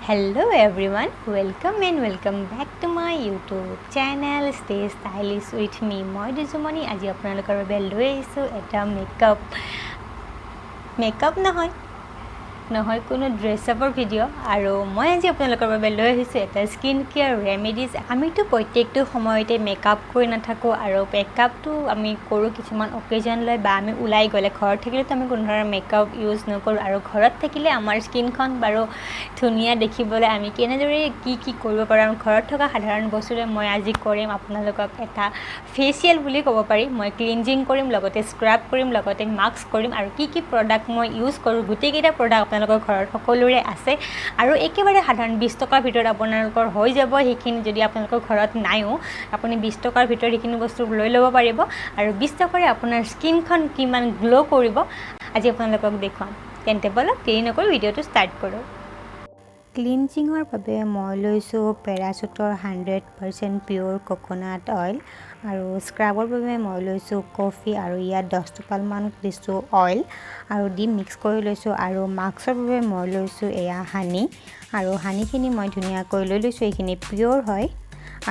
Hello everyone, welcome back to my YouTube channel Stay Stylish with me. মই দুজুমনি আজি আপোনালোকৰ বাবে লৈ আহিছো এটা মেকআপ নহয় কোনো ড্ৰেছ আপৰ ভিডিও আৰু মই আজি আপোনালোকৰ বাবে লৈ আহিছো এটা স্কিন কেয়াৰ ৰেমেডিজ আমিতো প্ৰত্যেকটো সময়তে মেকআপ কৰি নাথাকো আৰু মেকআপটো আমি কৰো কিছুমান অকেজন লৈ বা আমি উলাই গলে ঘৰত থাকিলে তো আমি কোনো ধৰণৰ মেকআপ ইউজ নকৰো আৰু ঘৰত থাকিলে আমাৰ স্কিনখন বাৰু ধুনিয়া দেখিবলৈ আমি কেনেদৰে কি কৰিব পাৰো আমি ঘৰত থকা সাধাৰণ বস্তুৰে মই আজি কৰিম আপোনালোকক এটা ফেচিয়েল বুলি ক'ব পাৰি মই ক্লিনজিং কৰিম লগতে স্ক্ৰাব কৰিম লগতে মাস্ক কৰিম আৰু কি প্ৰডাক্ট মই ইউজ কৰো গুটেকেইটা প্ৰডাক্ট আপোনালোকৰ ঘৰত সকলোৰে আছে আৰু একেবাৰে সাধাৰণ 20 টকাৰ ভিতৰত আপোনালোকৰ হৈ যাব সেইখিনি যদি আপোনালোকৰ ঘৰত নাইও আপুনি 20 টকাৰ ভিতৰত এইখিনি বস্তু লৈ ল'ব পাৰিব আৰু 20 টকাৰে আপোনাৰ স্কিনখন কিমান গ্লো কৰিব আজি আপোনালোকক দেখুৱাম তেন্তে বলক দেৰি নকৰি ভিডিওটো ষ্টাৰ্ট কৰো ক্লিনজিঙৰ বাবে মই লৈছো পেৰাচুটৰ 100% পিওৰ কোকোনাট অইল আৰু স্ক্ৰাবৰ বাবে মই লৈছো কফি আৰু ইয়াত 10 টোপালমান দিছো অইল আৰু দি মিক্স কৰি লৈছো আৰু মাস্কৰ বাবে মই লৈছো এয়া হানি আৰু হানিখিনি মই ধুনিয়াকৈ লৈ লৈছো এইখিনি পিওৰ হয়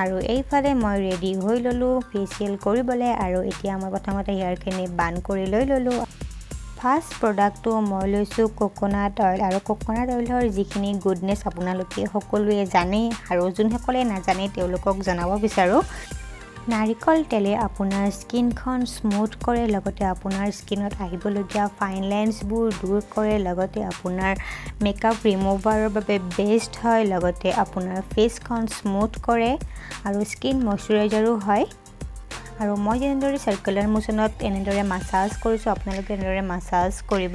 আৰু এইফালে মই ৰেডি হৈ ললো ফেচিয়েল কৰিবলৈ আৰু এতিয়া মই প্ৰথমতে হেয়াৰখিনি বান কৰি লৈ ললো ফাৰ্ষ্ট প্ৰডাক্টটো মই লৈছো কোকোনাট অইল আৰু কোকোনাট অইলৰ যিখিনি গুডনেছ আপোনালোকে সকলোৱে জানে আৰু যোনসকলে নাজানে তেওঁলোকক জনাব বিচাৰো নাৰিকল তেলে আপোনাৰ স্কিনখন স্মুথ কৰে লগতে আপোনাৰ স্কিনত আহিবলগীয়া ফাইন লাইন্সবোৰ দূৰ কৰে লগতে আপোনাৰ মেকআপ ৰিমুভাৰৰ বাবে বেষ্ট হয় লগতে আপোনাৰ ফেচখন স্মুথ কৰে আৰু স্কিন ময়শ্চাৰাইজাৰো হয় আৰু মই যেনেদৰে সাৰ্কুলাৰ মোচনত এনেদৰে মাসাজ কৰিছো আপোনালোকে এনেদৰে মাসাজ কৰিব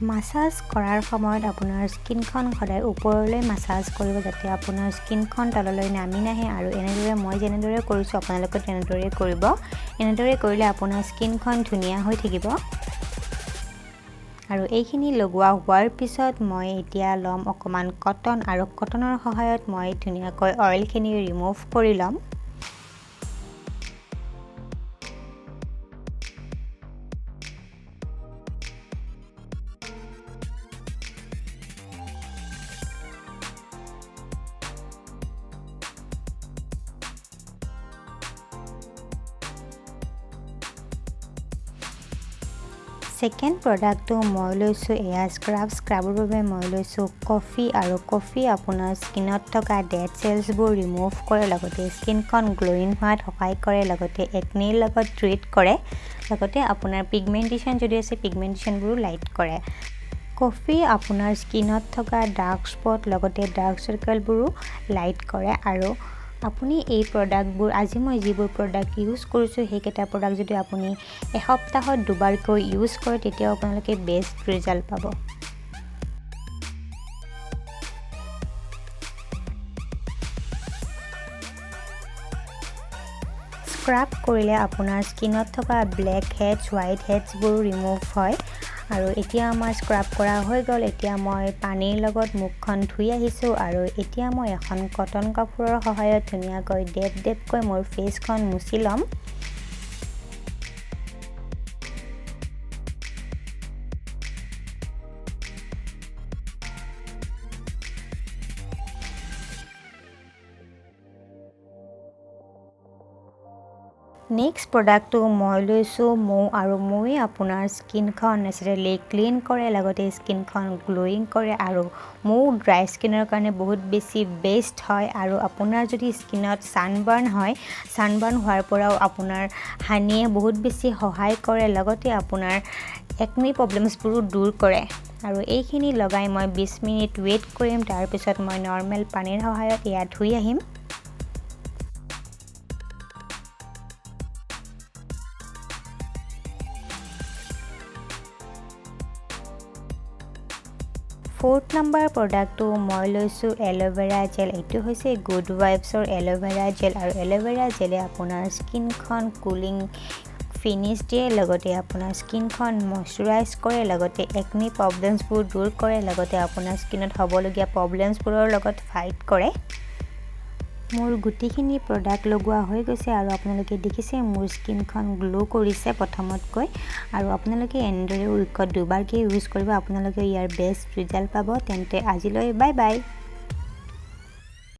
মাসাজ কৰাৰ সময়ত আপোনাৰ স্কিনখন সদায় ওপৰলৈ মাসাজ কৰিব যাতে আপোনাৰ স্কিনখন তললৈ নামি নাহে আৰু এনেদৰে মই যেনেদৰে কৰিছো আপোনালোকে তেনেদৰে কৰিব এনেদৰে কৰিলে আপোনাৰ স্কিনখন ধুনিয়া হৈ থাকিব আৰু এইখিনি লগোৱা হোৱাৰ পিছত মই এতিয়া লম অকমান কটন আৰু কটনৰ সহায়ত মই ধুনিয়াকৈ অইলখিনি ৰিমুভ কৰি লম সেকেন্ড প্ৰডাক্টটো মই লৈছো এয়া স্ক্ৰাবৰ বাবে মই লৈছো কফি আৰু কফি আপোনাৰ স্কিনত থকা ডেড সেলছবোৰ ৰিমুভ কৰে লগতে স্কিনখন গ্লোইং হোৱাত সহায় কৰে লগতে একনিৰ লগত ট্ৰিট কৰে লগতে আপোনাৰ পিগমেন্টেশন যদি আছে পিগমেন্টেশনবোৰ লাইট কৰে কফি আপোনাৰ স্কিনত থকা ডাৰ্ক স্পট লগতে ডাৰ্ক সাৰ্কেলবোৰো লাইট কৰে আৰু আপুনি এই প্ৰডাক্টবোৰ আজি মই যিবোৰ প্ৰডাক্ট ইউজ কৰিছো হেকেটা প্ৰডাক্ট যদি আপুনি এসপ্তাহত দুবাৰকৈ ইউজ কৰে তেতিয়া আপোনালোকে বেষ্ট ৰিজাল্ট পাব স্ক্ৰাব কৰিলে আপোনাৰ স্কিনত থকা ব্লেক হেডছ হোৱাইট হেডছবোৰ ৰিমুভ হয় আৰু এতিয়া আমাৰ স্ক্ৰাব কৰা হৈ গল এতিয়া মই পানীৰ লগত মুখখন ধুই আহিছো আৰু এতিয়া মই এখন কটন কাপোৰৰ সহায়ত ধুনিয়াকৈ ডেপকৈ মোৰ ফেচখন মুছি লম নেক্সট প্ৰডাক্টটো মই লৈছো মৌ আৰু মৌৱে আপোনাৰ স্কিনখন নেচাৰেলি ক্লিন কৰে লগতে স্কিনখন গ্লোইং কৰে আৰু মৌ ড্ৰাই স্কিনৰ কাৰণে বহুত বেছি বেষ্ট হয় আৰু আপোনাৰ যদি স্কিনত সানবাৰ্ন হোৱাৰ পৰাও আপোনাৰ হানিয়ে বহুত বেছি সহায় কৰে লগতে আপোনাৰ একনি প্ৰবলেমছবোৰ দূৰ কৰে আৰু এইখিনি লগাই মই 20 মিনিট ৱেট কৰিম তাৰ পিছত মই নৰ্মেল পানীৰ সহায়ত ইয়া ধুই আহিম फोर्थ नंबर प्रोडक्ट मैं लैसो एलोवेरा जेल ये होइसे गुड वाइब्सर एलोवेरा जेल और एलोवेरा जेले अपनार स्किन कूलिंग ফিনিশ দিয়ে লগতে আপোনাৰ স্কিনখন ময়শ্চাৰাইজ কৰে লগতে একনি প্ৰবলেমছবোৰ দূৰ কৰে লগতে আপোনাৰ স্কিনত হ'বলগীয়া প্ৰবলেমছবোৰৰ লগত ফাইট কৰে মোৰ গুটিখিনি প্ৰডাক্ট লগোৱা হৈ গৈছে আৰু আপোনালোকে দেখিছে মোৰ স্কিনখন গ্লো কৰিছে প্ৰথমতকৈ আৰু আপোনালোকে এনেদৰে উইকত দুবাৰকৈ ইউজ কৰিব আপোনালোকে ইয়াৰ বেষ্ট ৰিজাল্ট পাব তেন্তে আজিলৈ বাই বাই